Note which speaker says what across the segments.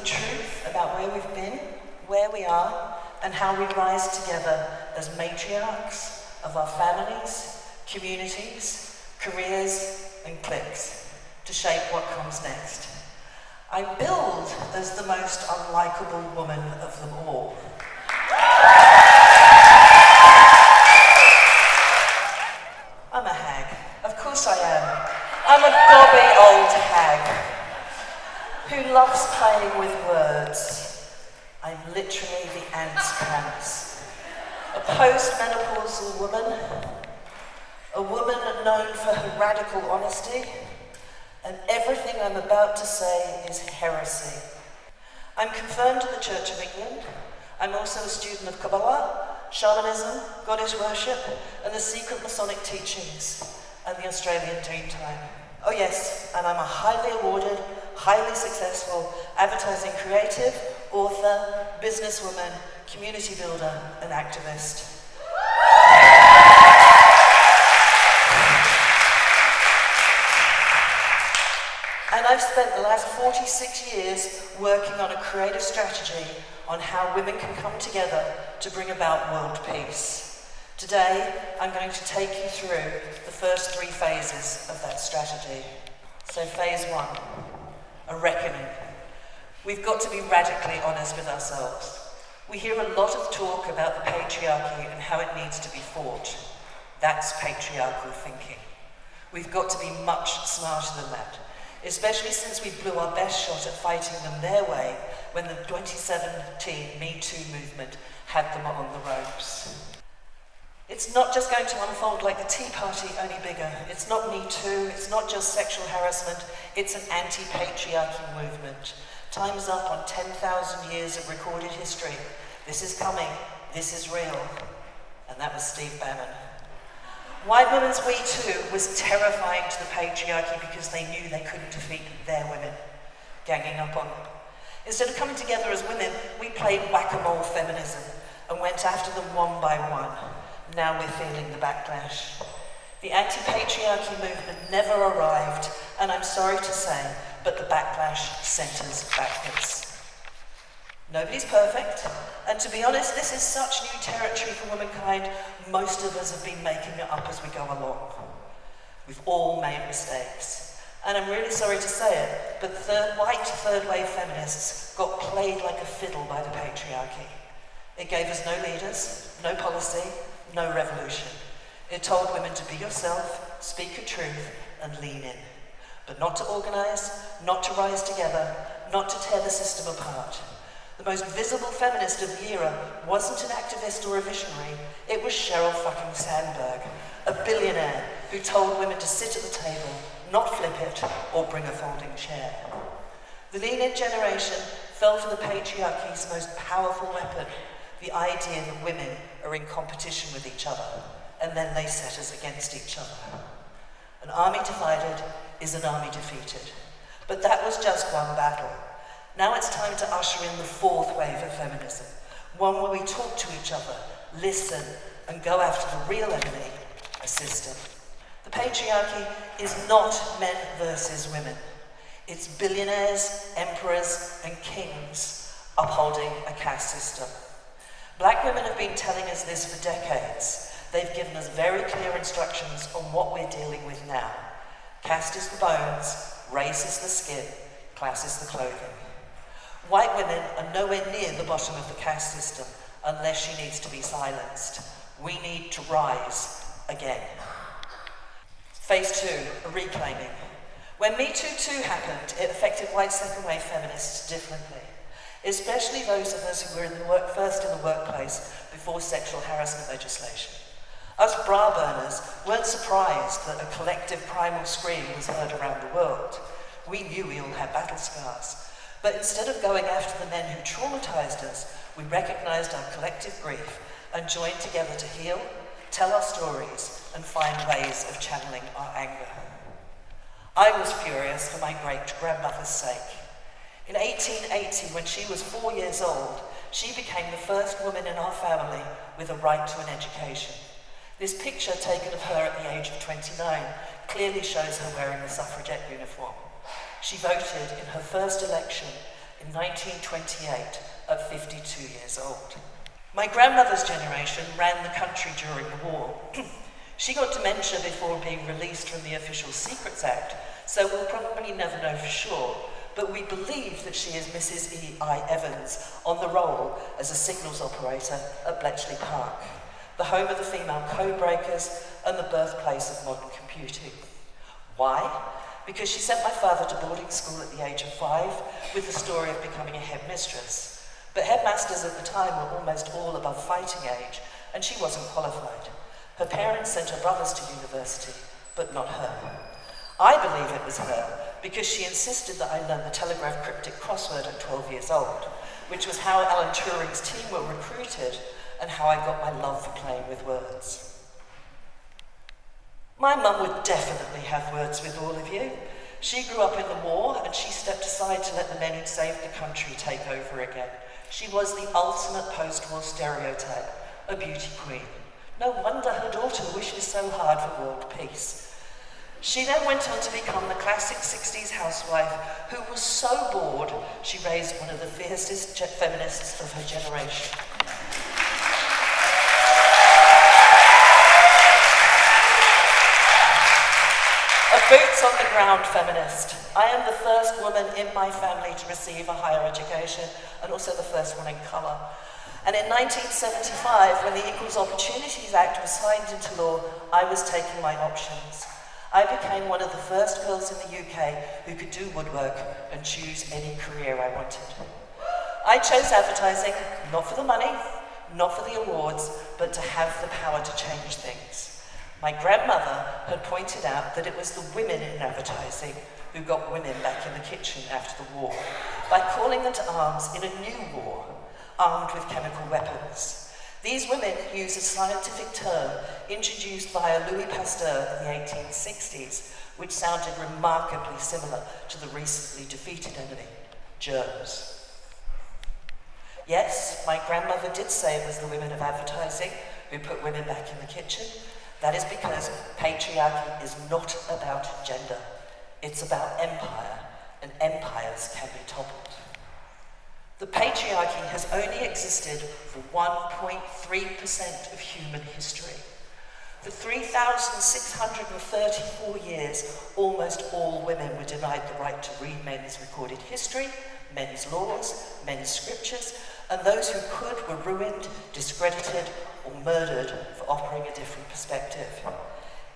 Speaker 1: truth about where we've been, where we are, and how we rise together as matriarchs of our families, communities, careers, and cliques to shape what comes next. I build as the most unlikable woman of them all. I'm a hag. Of course I am. I'm a gobby old hag who loves playing with words. I'm literally the ant's pants. A post-menopausal woman, a woman known for her radical honesty, and everything I'm about to say is heresy. I'm confirmed in the Church of England. I'm also a student of Kabbalah, shamanism, goddess worship, and the secret Masonic teachings, and the Australian Dreamtime. Oh yes, and I'm a highly awarded, highly successful advertising creative, author, businesswoman, community builder, and activist. And I've spent the last 46 years working on a creative strategy on how women can come together to bring about world peace. Today, I'm going to take you through the first 3 phases of that strategy. So phase 1, a reckoning. We've got to be radically honest with ourselves. We hear a lot of talk about the patriarchy and how it needs to be fought. That's patriarchal thinking. We've got to be much smarter than that, especially since we blew our best shot at fighting them their way when the 2017 Me Too movement had them on the ropes. It's not just going to unfold like the Tea Party, only bigger. It's not Me Too, it's not just sexual harassment, it's an anti-patriarchy movement. Time's up on 10,000 years of recorded history. This is coming, this is real. And that was Steve Bannon. White women's We Too was terrifying to the patriarchy because they knew they couldn't defeat their women, ganging up on them. Instead of coming together as women, we played whack-a-mole feminism and went after them one by one. Now we're feeling the backlash. The anti-patriarchy movement never arrived, and I'm sorry to say, but the backlash sent us backwards. Nobody's perfect, and to be honest, this is such new territory for womankind, most of us have been making it up as we go along. We've all made mistakes, and I'm really sorry to say it, but white third-wave feminists got played like a fiddle by the patriarchy. It gave us no leaders, no policy, no revolution. It told women to be yourself, speak your truth, and lean in. But not to organise, not to rise together, not to tear the system apart. The most visible feminist of the era wasn't an activist or a visionary, it was Sheryl fucking Sandberg, a billionaire who told women to sit at the table, not flip it, or bring a folding chair. The lean-in generation fell for the patriarchy's most powerful weapon, the idea that women are in competition with each other, and then they set us against each other. An army divided is an army defeated. But that was just one battle. Now it's time to usher in the 4th wave of feminism, one where we talk to each other, listen, and go after the real enemy, a system. The patriarchy is not men versus women. It's billionaires, emperors, and kings upholding a caste system. Black women have been telling us this for decades. They've given us very clear instructions on what we're dealing with now. Caste is the bones, race is the skin, class is the clothing. White women are nowhere near the bottom of the caste system unless she needs to be silenced. We need to rise again. Phase 2, a reclaiming. When Me Too 2 happened, it affected white second-wave feminists differently, especially those of us who were first in the workplace before sexual harassment legislation. Us bra burners weren't surprised that a collective primal scream was heard around the world. We knew we all had battle scars. But instead of going after the men who traumatized us, we recognized our collective grief and joined together to heal, tell our stories, and find ways of channeling our anger. I was furious for my great-grandmother's sake. In 1880, when she was 4 years old, she became the first woman in our family with a right to an education. This picture taken of her at the age of 29 clearly shows her wearing the suffragette uniform. She voted in her first election in 1928 at 52 years old. My grandmother's generation ran the country during the war. She got dementia before being released from the Official Secrets Act, so we'll probably never know for sure, but we believe that she is Mrs. E.I. Evans on the roll as a signals operator at Bletchley Park, the home of the female codebreakers and the birthplace of modern computing. Why? Because she sent my father to boarding school at the age of 5 with the story of becoming a headmistress. But headmasters at the time were almost all above fighting age, and she wasn't qualified. Her parents sent her brothers to university, but not her. I believe it was her because she insisted that I learn the telegraph cryptic crossword at 12 years old, which was how Alan Turing's team were recruited and how I got my love for playing with words. My mum would definitely have words with all of you. She grew up in the war and she stepped aside to let the men who'd saved the country take over again. She was the ultimate post-war stereotype, a beauty queen. No wonder her daughter wishes so hard for world peace. She then went on to become the classic 60s housewife who was so bored she raised one of the fiercest feminists of her generation. A boots-on-the-ground feminist. I am the first woman in my family to receive a higher education and also the first one in colour. And in 1975, when the Equal Opportunities Act was signed into law, I was taking my options. I became one of the first girls in the UK who could do woodwork and choose any career I wanted. I chose advertising, not for the money, not for the awards, but to have the power to change things. My grandmother had pointed out that it was the women in advertising who got women back in the kitchen after the war by calling them to arms in a new war, armed with chemical weapons. These women use a scientific term introduced via Louis Pasteur in the 1860s, which sounded remarkably similar to the recently defeated enemy, germs. Yes, my grandmother did say it was the women of advertising who put women back in the kitchen. That is because patriarchy is not about gender. It's about empire, and empires can be toppled. The patriarchy has only existed for 1.3% of human history. For 3,634 years, almost all women were denied the right to read men's recorded history, men's laws, men's scriptures, and those who could were ruined, discredited, or murdered for offering a different perspective.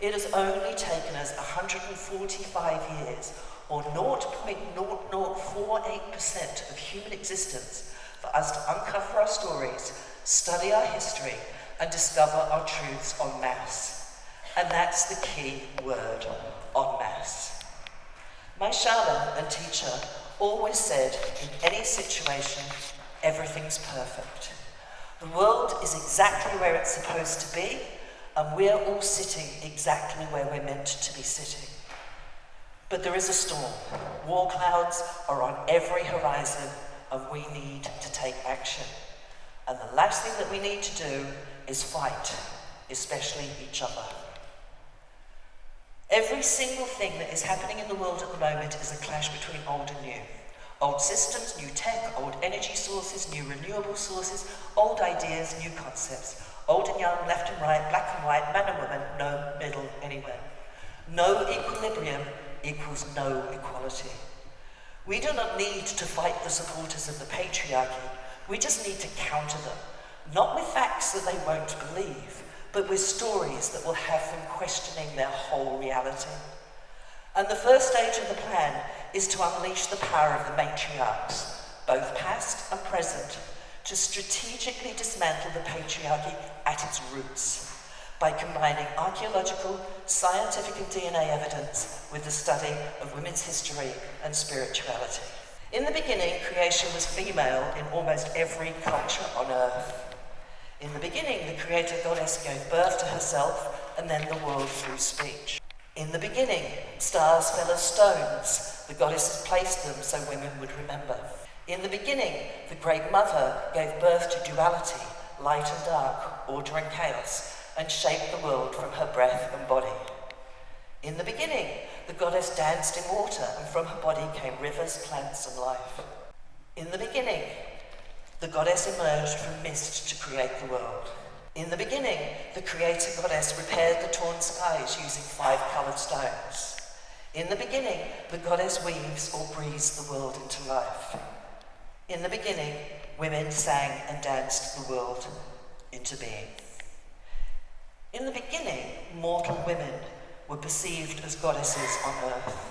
Speaker 1: It has only taken us 145 years, or 0.0048% of human existence, for us to uncover our stories, study our history, and discover our truths en masse. And that's the key word, en masse. My shaman and teacher always said, in any situation, everything's perfect. The world is exactly where it's supposed to be, and we're all sitting exactly where we're meant to be sitting. But there is a storm. War clouds are on every horizon, and we need to take action. And the last thing that we need to do is fight, especially each other. Every single thing that is happening in the world at the moment is a clash between old and new. Old systems, new tech, old energy sources, new renewable sources, old ideas, new concepts. Old and young, left and right, black and white, man and woman, no middle anywhere. No equilibrium equals no equality. We do not need to fight the supporters of the patriarchy. We just need to counter them. Not with facts that they won't believe, but with stories that will have them questioning their whole reality. And the first stage of the plan is to unleash the power of the matriarchs, both past and present, to strategically dismantle the patriarchy at its roots by combining archaeological, scientific and DNA evidence with the study of women's history and spirituality. In the beginning, creation was female in almost every culture on earth. In the beginning, the creator goddess gave birth to herself and then the world through speech. In the beginning, stars fell as stones. The goddesses placed them so women would remember. In the beginning, the Great Mother gave birth to duality, light and dark, order and chaos, and shaped the world from her breath and body. In the beginning, the goddess danced in water, and from her body came rivers, plants, and life. In the beginning, the goddess emerged from mist to create the world. In the beginning, the creator goddess repaired the torn skies using 5 coloured stones. In the beginning, the goddess weaves or breathes the world into life. In the beginning, women sang and danced the world into being. In the beginning, mortal women were perceived as goddesses on earth.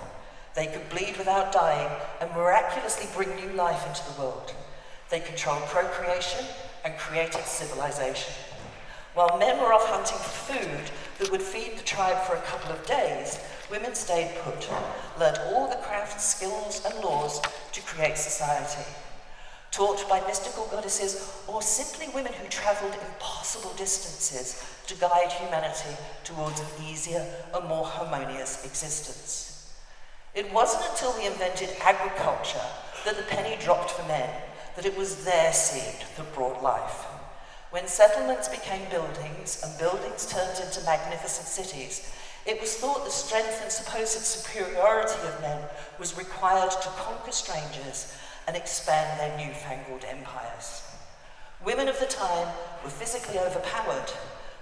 Speaker 1: They could bleed without dying and miraculously bring new life into the world. They controlled procreation and created civilization. While men were off hunting for food that would feed the tribe for a couple of days, women stayed put, learned all the crafts, skills and laws to create society. Taught by mystical goddesses or simply women who travelled impossible distances to guide humanity towards an easier and more harmonious existence. It wasn't until we invented agriculture that the penny dropped for men, that it was their seed that brought life. When settlements became buildings and buildings turned into magnificent cities, it was thought the strength and supposed superiority of men was required to conquer strangers and expand their newfangled empires. Women of the time were physically overpowered,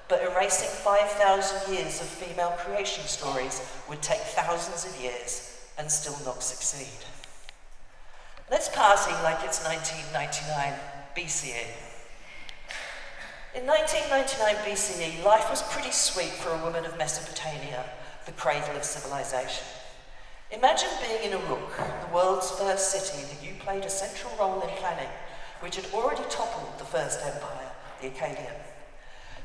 Speaker 1: but erasing 5,000 years of female creation stories would take thousands of years and still not succeed. Let's party like it's 1999 BCE. In 1999 BCE, life was pretty sweet for a woman of Mesopotamia, the cradle of civilization. Imagine being in Uruk, the world's first city that you played a central role in planning, which had already toppled the first empire, the Akkadian.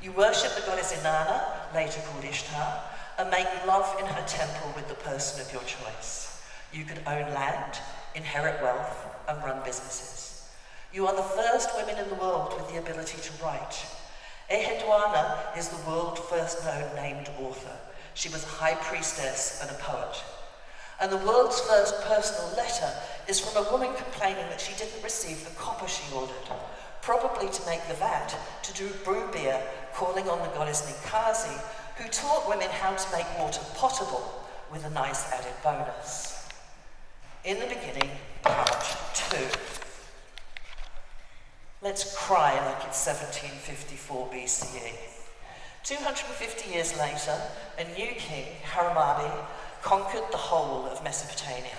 Speaker 1: You worship the goddess Inanna, later called Ishtar, and make love in her temple with the person of your choice. You could own land, inherit wealth, and run businesses. You are the first women in the world with the ability to write. Ehedwana is the world's first known named author. She was a high priestess and a poet. And the world's first personal letter is from a woman complaining that she didn't receive the copper she ordered, probably to make the vat to do brew beer, calling on the goddess Nikazi, who taught women how to make water potable with a nice added bonus. In the beginning, part 2. Let's cry like it's 1754 BCE. 250 years later, a new king, Hammurabi, conquered the whole of Mesopotamia.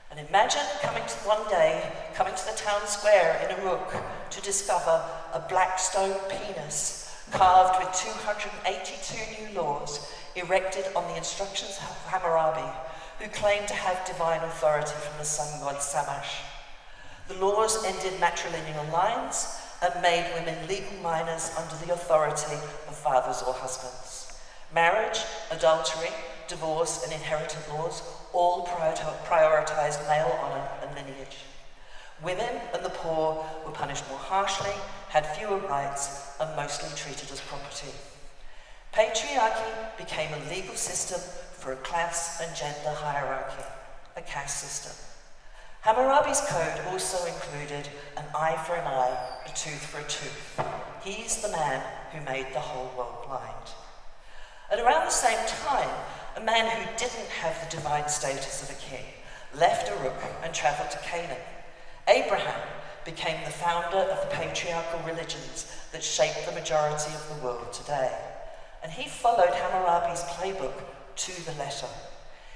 Speaker 1: And imagine coming to the town square in Uruk to discover a black stone penis carved with 282 new laws erected on the instructions of Hammurabi, who claimed to have divine authority from the sun god Shamash. The laws ended matrilineal lines and made women legal minors under the authority of fathers or husbands. Marriage, adultery, divorce and inheritance laws all prioritized male honor and lineage. Women and the poor were punished more harshly, had fewer rights, and mostly treated as property. Patriarchy became a legal system for a class and gender hierarchy, a caste system. Hammurabi's code also included an eye for an eye, a tooth for a tooth. He's the man who made the whole world blind. At around the same time, a man who didn't have the divine status of a king left Uruk and travelled to Canaan. Abraham became the founder of the patriarchal religions that shape the majority of the world today. And he followed Hammurabi's playbook to the letter.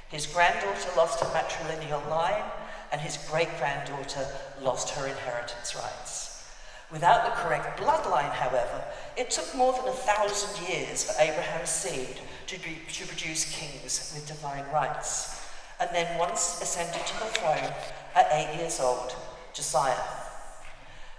Speaker 1: His granddaughter lost her matrilineal line, and his great-granddaughter lost her inheritance rights. Without the correct bloodline, however, it took more than 1,000 years for Abraham's seed to produce kings with divine rights, and then once ascended to the throne at 8 years old, Josiah.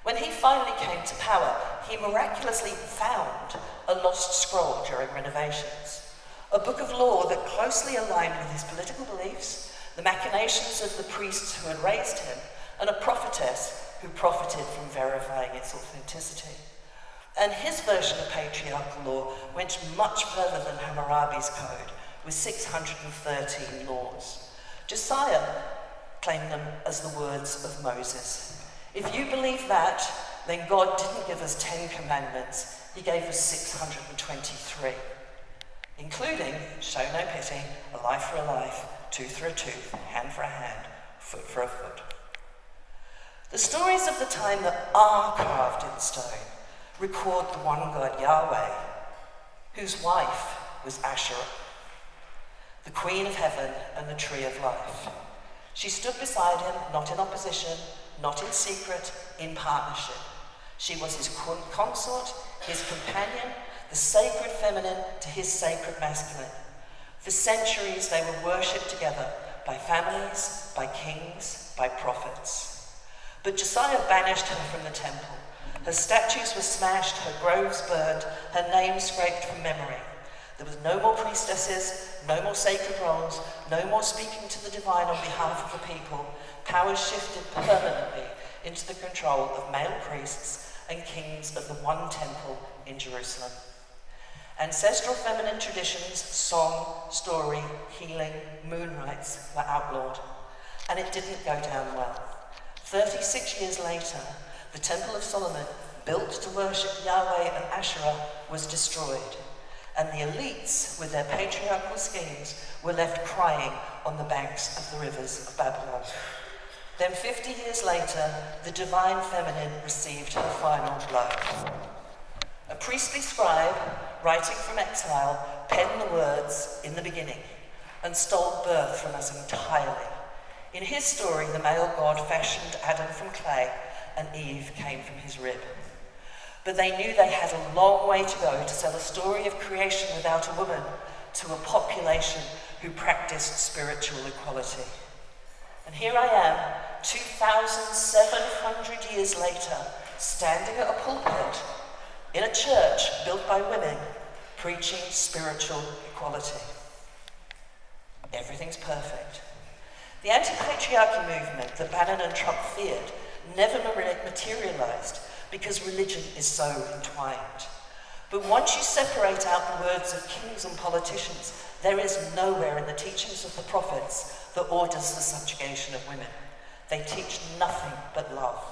Speaker 1: When he finally came to power, he miraculously found a lost scroll during renovations, a book of law that closely aligned with his political beliefs, the machinations of the priests who had raised him, and a prophetess who profited from verifying its authenticity. And his version of patriarchal law went much further than Hammurabi's code, with 613 laws. Josiah claimed them as the words of Moses. If you believe that, then God didn't give us 10 commandments, he gave us 623, including show no pity, a life for a life, tooth for a tooth, hand for a hand, foot for a foot. The stories of the time that are carved in stone record the one God Yahweh, whose wife was Asherah, the queen of heaven and the tree of life. She stood beside him, not in opposition, not in secret, in partnership. She was his consort, his companion, the sacred feminine to his sacred masculine. For centuries they were worshipped together by families, by kings, by prophets. But Josiah banished her from the temple. Her statues were smashed, her groves burned, her name scraped from memory. There was no more priestesses, no more sacred roles, no more speaking to the divine on behalf of the people. Power shifted permanently into the control of male priests and kings of the one temple in Jerusalem. Ancestral feminine traditions, song, story, healing, moon rites were outlawed, and it didn't go down well. 36 years later, the Temple of Solomon, built to worship Yahweh and Asherah, was destroyed, and the elites, with their patriarchal schemes, were left crying on the banks of the rivers of Babylon. Then 50 years later, the divine feminine received her final blow. A priestly scribe, writing from exile, penned the words, "in the beginning," and stole birth from us entirely. In his story, the male god fashioned Adam from clay, and Eve came from his rib. But they knew they had a long way to go to tell a story of creation without a woman to a population who practiced spiritual equality. And here I am, 2,700 years later, standing at a pulpit in a church built by women, preaching spiritual equality. Everything's perfect. The anti-patriarchy movement that Bannon and Trump feared never materialized because religion is so entwined. But once you separate out the words of kings and politicians, there is nowhere in the teachings of the prophets that orders the subjugation of women. They teach nothing but love.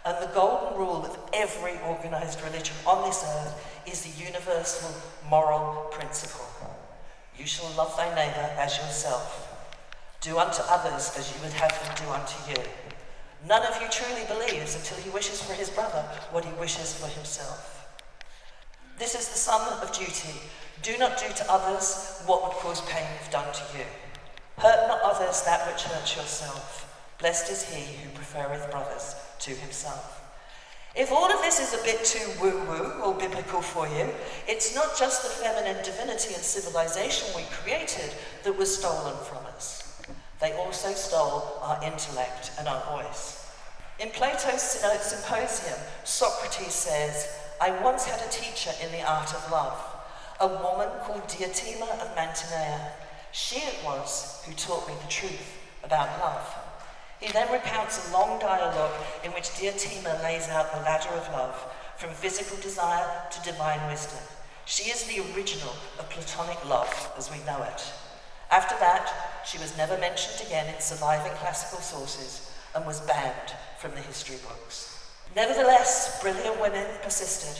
Speaker 1: And the golden rule of every organized religion on this earth is the universal moral principle. You shall love thy neighbor as yourself. Do unto others as you would have them do unto you. None of you truly believes until he wishes for his brother what he wishes for himself. This is the sum of duty. Do not do to others what would cause pain if done to you. Hurt not others that which hurts yourself. Blessed is he who preferreth brothers to himself. If all of this is a bit too woo-woo or biblical for you, it's not just the feminine divinity and civilization we created that was stolen from us. They also stole our intellect and our voice. In Plato's Symposium, Socrates says, "I once had a teacher in the art of love, a woman called Diotima of Mantinea. She it was who taught me the truth about love." He then recounts a long dialogue in which Diotima lays out the ladder of love, from physical desire to divine wisdom. She is the original of Platonic love as we know it. After that, she was never mentioned again in surviving classical sources and was banned from the history books. Nevertheless, brilliant women persisted.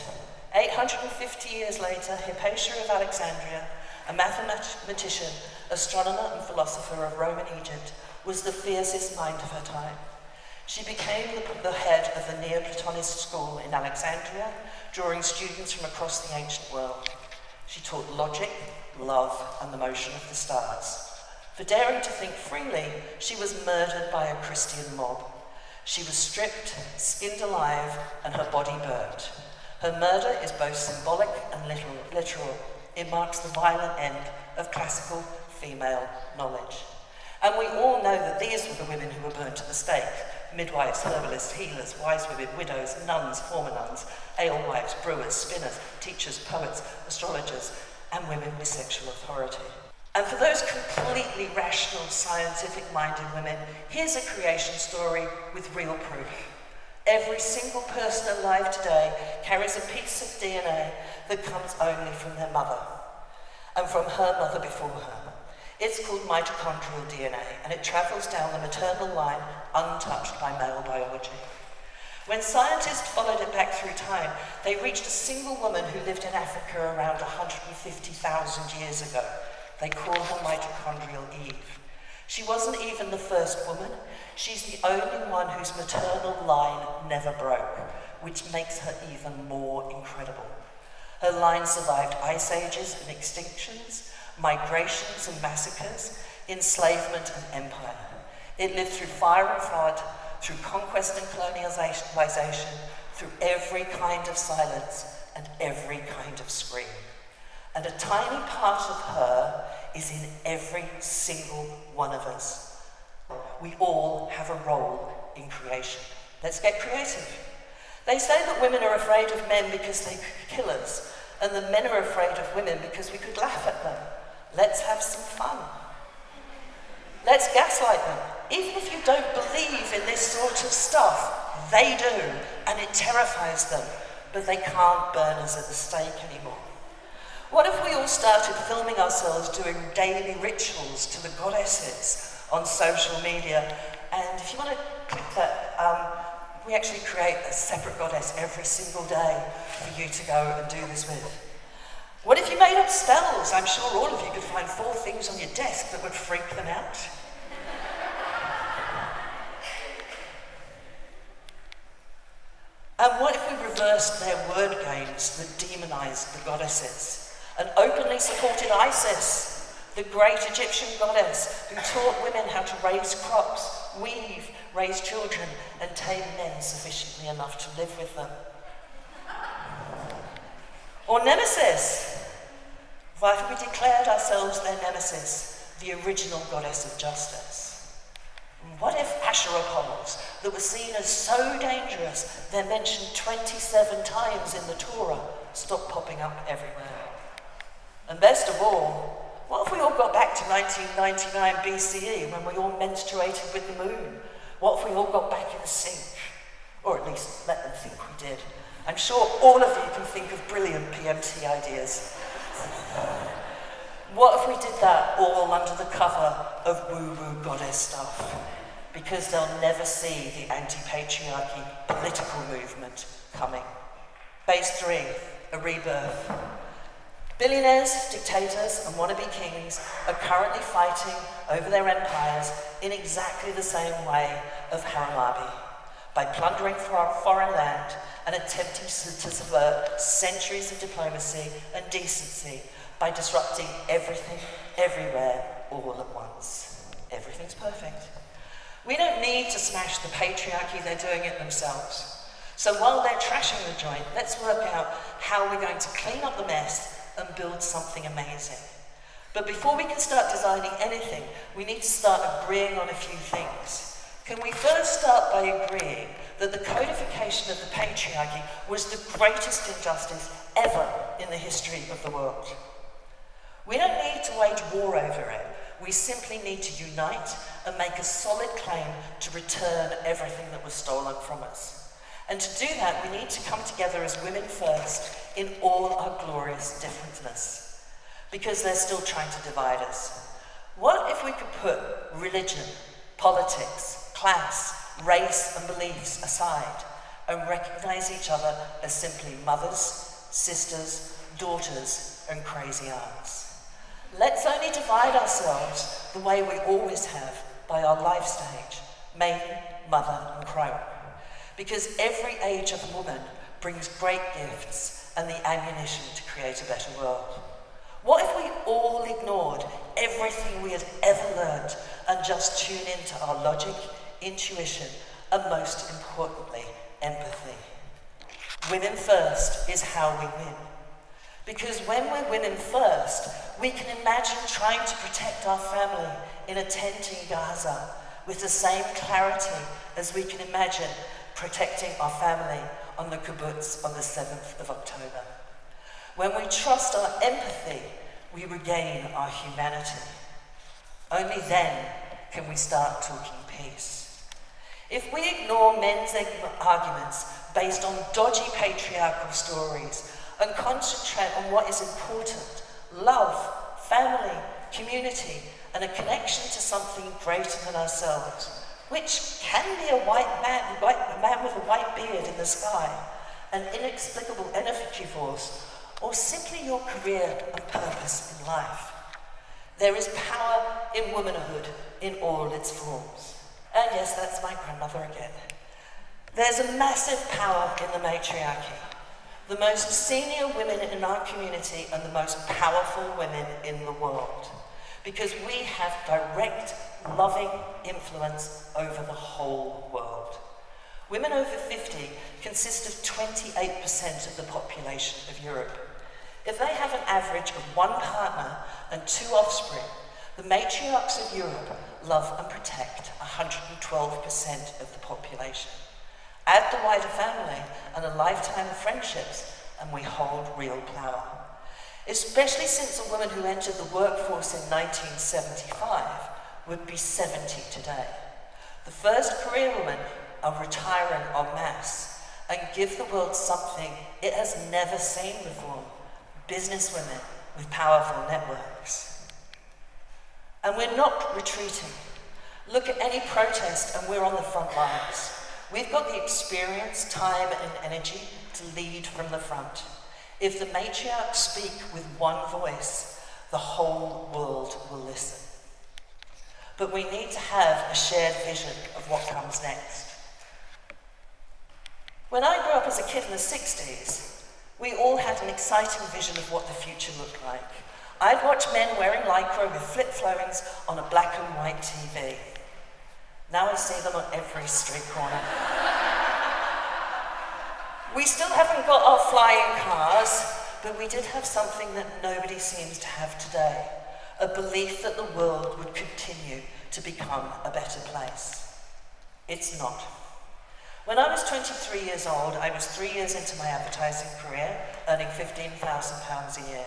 Speaker 1: 850 years later, Hypatia of Alexandria, a mathematician, astronomer and philosopher of Roman Egypt, was the fiercest mind of her time. She became the head of the Neoplatonist school in Alexandria, drawing students from across the ancient world. She taught logic, love, and the motion of the stars. For daring to think freely, she was murdered by a Christian mob. She was stripped, skinned alive, and her body burnt. Her murder is both symbolic and literal. It marks the violent end of classical female knowledge. And we all know that these were the women who were burnt at the stake: midwives, herbalists, healers, wise women, widows, nuns, former nuns, alewives, brewers, spinners, teachers, poets, astrologers, and women with sexual authority. And for those completely rational, scientific-minded women, here's a creation story with real proof. Every single person alive today carries a piece of DNA that comes only from their mother, and from her mother before her. It's called mitochondrial DNA, and it travels down the maternal line untouched by male biology. When scientists followed it back through time, they reached a single woman who lived in Africa around 150,000 years ago. They call her mitochondrial Eve. She wasn't even the first woman. She's the only one whose maternal line never broke, which makes her even more incredible. Her line survived ice ages and extinctions, migrations and massacres, enslavement and empire. It lived through fire and flood, through conquest and colonialization, through every kind of silence and every kind of scream. And a tiny part of her is in every single one of us. We all have a role in creation. Let's get creative. They say that women are afraid of men because they could kill us, and that men are afraid of women because we could laugh at them. Let's have some fun. Let's gaslight them. Even if you don't believe in this sort of stuff, they do, and it terrifies them, but they can't burn us at the stake anymore. What if we all started filming ourselves doing daily rituals to the goddesses on social media? And if you want to click that, we actually create a separate goddess every single day for you to go and do this with. What if you made up spells? I'm sure all of you could find 4 things on your desk that would freak them out. And what if we reversed their word games that demonized the goddesses and openly supported Isis, the great Egyptian goddess who taught women how to raise crops, weave, raise children, and tame men sufficiently enough to live with them? Or Nemesis? What if we declared ourselves their nemesis, the original goddess of justice? What if Asherah poles that were seen as so dangerous they're mentioned 27 times in the Torah stopped popping up everywhere? And best of all, what if we all got back to 1999 BCE when we all menstruated with the moon? What if we all got back in sync? Or at least let them think we did. I'm sure all of you can think of brilliant PMT ideas. What if we did that all under the cover of woo-woo goddess stuff? Because they'll never see the anti-patriarchy political movement coming. Phase 3, a rebirth. Billionaires, dictators, and wannabe kings are currently fighting over their empires in exactly the same way of Hammurabi, by plundering foreign land and attempting to subvert centuries of diplomacy and decency by disrupting everything, everywhere, all at once. Everything's perfect. We don't need to smash the patriarchy, they're doing it themselves. So while they're trashing the joint, let's work out how we're going to clean up the mess and build something amazing. But before we can start designing anything, we need to start agreeing on a few things. Can we first start by agreeing that the codification of the patriarchy was the greatest injustice ever in the history of the world? We don't need to wage war over it. We simply need to unite and make a solid claim to return everything that was stolen from us. And to do that, we need to come together as women first in all our glorious differentness, because they're still trying to divide us. What if we could put religion, politics, class, race, and beliefs aside and recognize each other as simply mothers, sisters, daughters, and crazy aunts? Let's only divide ourselves the way we always have, by our life stage, maiden, mother, and crone. Because every age of a woman brings great gifts and the ammunition to create a better world. What if we all ignored everything we had ever learned and just tuned into our logic, intuition, and most importantly, empathy? Women first is how we win. Because when we're women first, we can imagine trying to protect our family in a tent in Gaza with the same clarity as we can imagine protecting our family on the kibbutz on the 7th of October. When we trust our empathy, we regain our humanity. Only then can we start talking peace. If we ignore men's arguments based on dodgy patriarchal stories and concentrate on what is important, love, family, community, and a connection to something greater than ourselves, which can be a man with a white beard in the sky, an inexplicable energy force, or simply your career and purpose in life. There is power in womanhood in all its forms. And yes, that's my grandmother again. There's a massive power in the matriarchy. The most senior women in our community are the most powerful women in the world because we have direct, loving influence over the whole world. Women over 50 consist of 28% of the population of Europe. If they have an average of one partner and 2 offspring, the matriarchs of Europe love and protect 112% of the population. Add the wider family and a lifetime of friendships, and we hold real power. Especially since a woman who entered the workforce in 1975 would be 70 today. The first career women are retiring en masse and give the world something it has never seen before: businesswomen with powerful networks. And we're not retreating. Look at any protest and we're on the front lines. We've got the experience, time and energy to lead from the front. If the matriarchs speak with one voice, the whole world will listen. But we need to have a shared vision of what comes next. When I grew up as a kid in the 60s, we all had an exciting vision of what the future looked like. I'd watch men wearing lycra with flip-flowings on a black and white TV. Now I see them on every street corner. We still haven't got our flying cars, but we did have something that nobody seems to have today: a belief that the world would continue to become a better place. It's not. When I was 23 years old, I was 3 years into my advertising career, earning £15,000 a year.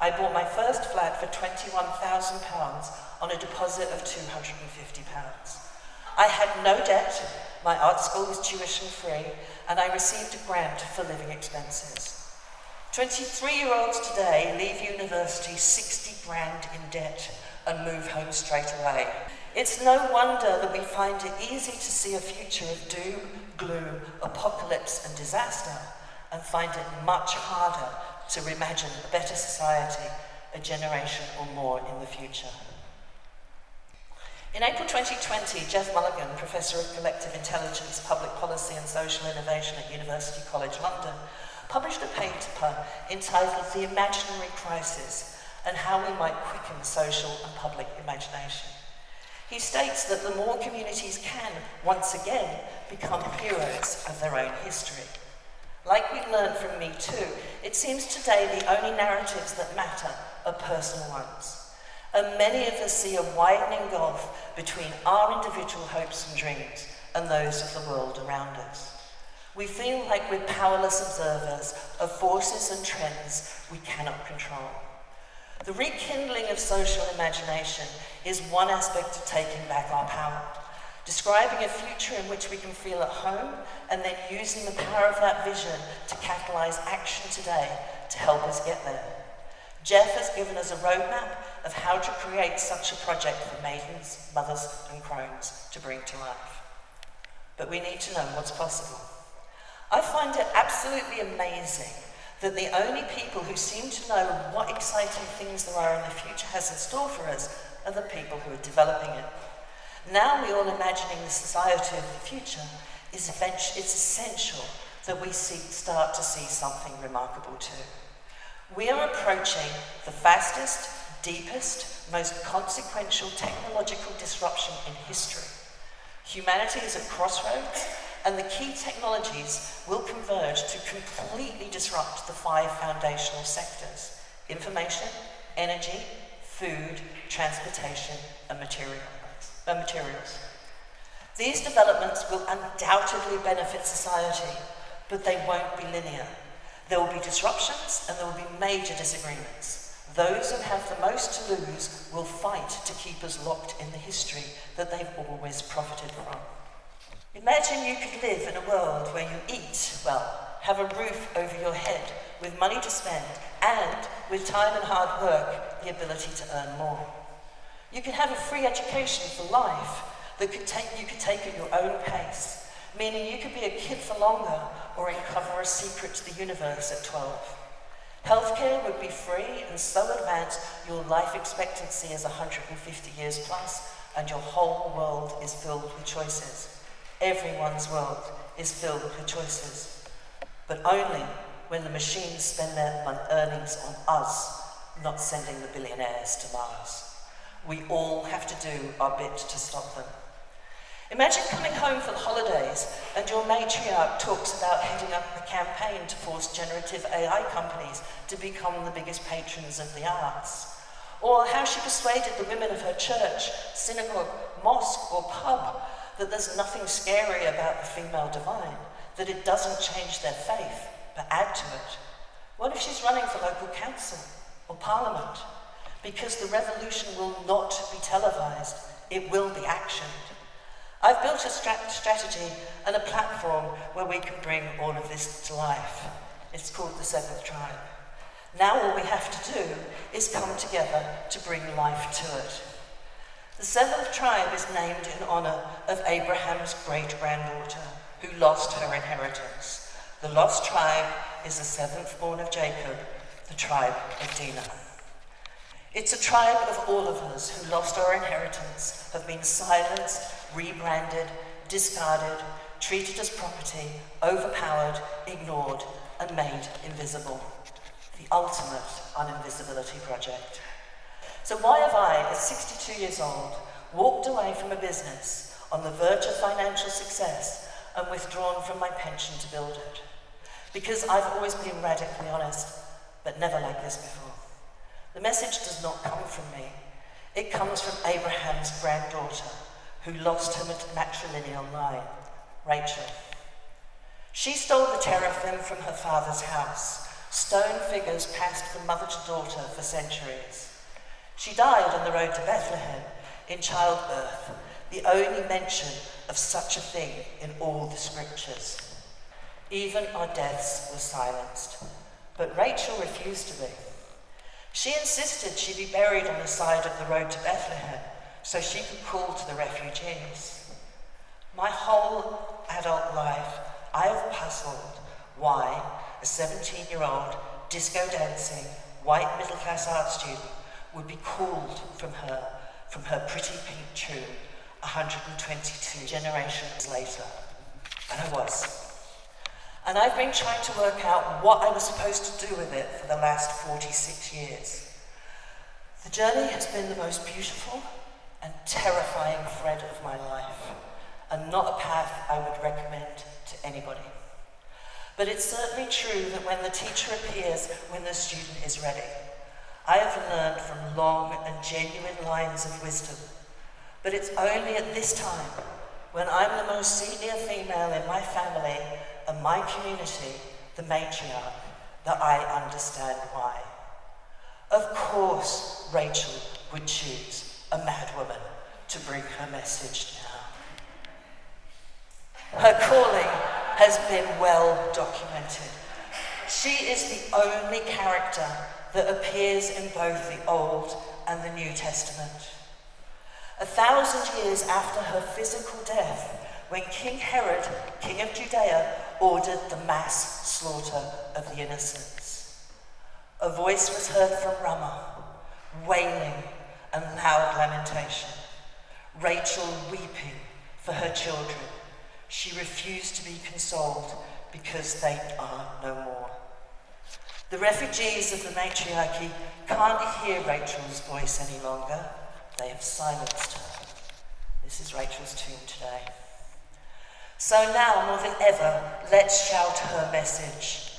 Speaker 1: I bought my first flat for £21,000 on a deposit of £250. I had no debt, my art school was tuition free, and I received a grant for living expenses. 23-year-olds today leave university 60 grand in debt and move home straight away. It's no wonder that we find it easy to see a future of doom, gloom, apocalypse and disaster, and find it much harder to imagine a better society a generation or more in the future. In April 2020, Jeff Mulligan, Professor of Collective Intelligence, Public Policy and Social Innovation at University College London, published a paper entitled The Imaginary Crisis and How We Might Quicken Social and Public Imagination. He states that the more communities can, once again, become heroes of their own history. Like we learned from Me Too, it seems today the only narratives that matter are personal ones. And many of us see a widening gulf between our individual hopes and dreams and those of the world around us. We feel like we're powerless observers of forces and trends we cannot control. The rekindling of social imagination is one aspect of taking back our power, describing a future in which we can feel at home and then using the power of that vision to catalyse action today to help us get there. Jeff has given us a roadmap of how to create such a project for maidens, mothers and crones to bring to life. But we need to know what's possible. I find it absolutely amazing that the only people who seem to know what exciting things there are in the future has in store for us are the people who are developing it. Now we're all imagining the society of the future, it's essential that we start to see something remarkable too. We are approaching the fastest, deepest, most consequential technological disruption in history. Humanity is at crossroads, and the key technologies will converge to completely disrupt the 5 foundational sectors: information, energy, food, transportation, and materials. These developments will undoubtedly benefit society, but they won't be linear. There will be disruptions and there will be major disagreements. Those who have the most to lose will fight to keep us locked in the history that they've always profited from. Imagine you could live in a world where you eat well, have a roof over your head, with money to spend, and, with time and hard work, the ability to earn more. You could have a free education for life that you could take at your own pace, meaning you could be a kid for longer or uncover a secret to the universe at 12. Healthcare would be free and so advanced your life expectancy is 150 years plus, and your whole world is filled with choices. Everyone's world is filled with choices, but only when the machines spend their earnings on us, not sending the billionaires to Mars. We all have to do our bit to stop them. Imagine coming home for the holidays and your matriarch talks about heading up a campaign to force generative AI companies to become the biggest patrons of the arts. Or how she persuaded the women of her church, synagogue, mosque or pub that there's nothing scary about the female divine, that it doesn't change their faith, but add to it. What if she's running for local council or parliament? Because the revolution will not be televised, it will be actioned. I've built a strategy and a platform where we can bring all of this to life. It's called the Seventh Tribe. Now all we have to do is come together to bring life to it. The Seventh Tribe is named in honor of Abraham's great-granddaughter who lost her inheritance. The lost tribe is the seventh born of Jacob, the tribe of Dinah. It's a tribe of all of us who lost our inheritance, have been silenced, rebranded, discarded, treated as property, overpowered, ignored, and made invisible. The ultimate uninvisibility project. So why have I, at 62 years old, walked away from a business on the verge of financial success and withdrawn from my pension to build it? Because I've always been radically honest, but never like this before. The message does not come from me. It comes from Abraham's granddaughter, who lost her matrilineal line, Rachel. She stole the teraphim from her father's house, stone figures passed from mother to daughter for centuries. She died on the road to Bethlehem in childbirth, the only mention of such a thing in all the scriptures. Even our deaths were silenced, but Rachel refused to be. She insisted she be buried on the side of the road to Bethlehem so she could call to the refugees. My whole adult life, I have puzzled why a 17-year-old disco-dancing, white middle-class art student would be called from her pretty pink tune 122 generations later. And I was. And I've been trying to work out what I was supposed to do with it for the last 46 years. The journey has been the most beautiful and terrifying thread of my life, and not a path I would recommend to anybody. But it's certainly true that when the teacher appears when the student is ready. I have learned from long and genuine lines of wisdom, but it's only at this time, when I'm the most senior female in my family and my community, the matriarch, that I understand why. Of course, Rachel would choose a mad woman to bring her message down. Her calling has been well documented. She is the only character that appears in both the Old and the New Testament. 1,000 years after her physical death, when King Herod, king of Judea, ordered the mass slaughter of the innocents. A voice was heard from Ramah, wailing and loud lamentation. Rachel weeping for her children. She refused to be consoled because they are no more. The refugees of the matriarchy can't hear Rachel's voice any longer. They have silenced her. This is Rachel's tune today. So now, more than ever, let's shout her message.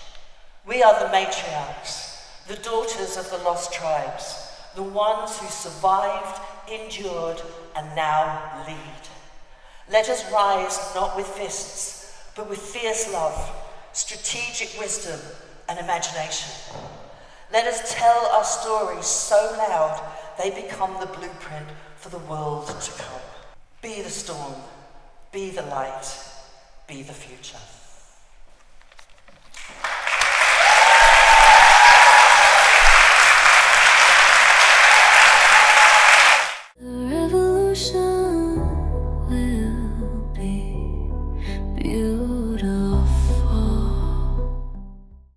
Speaker 1: We are the matriarchs, the daughters of the lost tribes, the ones who survived, endured, and now lead. Let us rise not with fists, but with fierce love, strategic wisdom, and imagination. Let us tell our stories so loud they become the blueprint for the world to come. Be the storm, be the light, be the future.